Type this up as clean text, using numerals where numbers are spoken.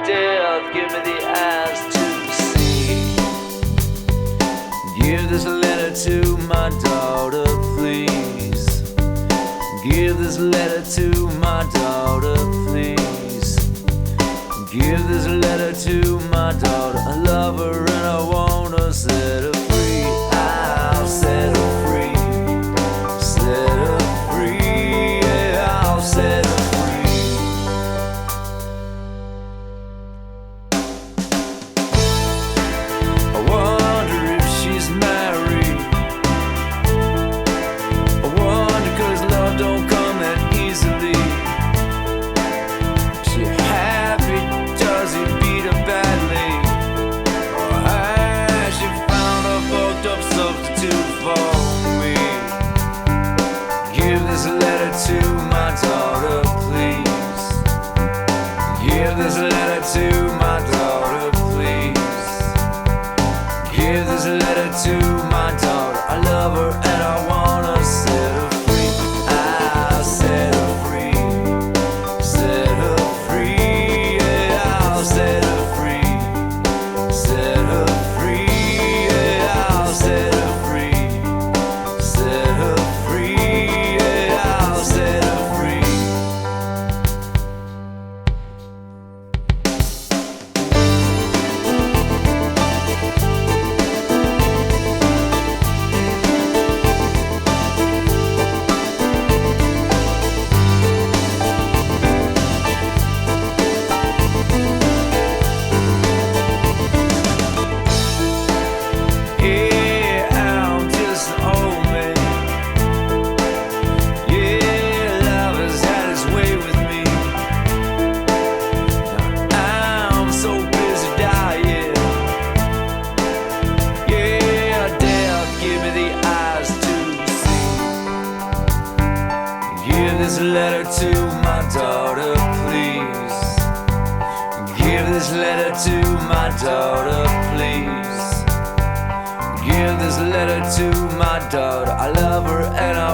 death, give me the eyes to see. Give this letter to my daughter, please. Give this letter to my daughter, please. Give this letter to my daughter. I love her and I wanna set her free. I'll set her free. Set her free. Yeah, I'll set her free. I wonder if she's married. I wonder 'cause love don't come that easily. Is she happy? Does he beat her badly? Or has she found a fucked up substitute for me? Give this letter to my daughter, please. Give this letter to my daughter, please. Give this letter to my daughter. I love her and I wanna set her free. I'll set her free. Set her free. Yeah, I'll set her free. Set her free. Yeah, I'll set her free. Set her free. Yeah, I'll set her free. Yeah, I'm just an old man. Yeah, love has had its way with me. Now I'm so busy dying. Yeah, death, give me the eyes to see. Give this letter to my daughter, please. Give this letter to my daughter, please. Give this letter to my daughter. I love her and I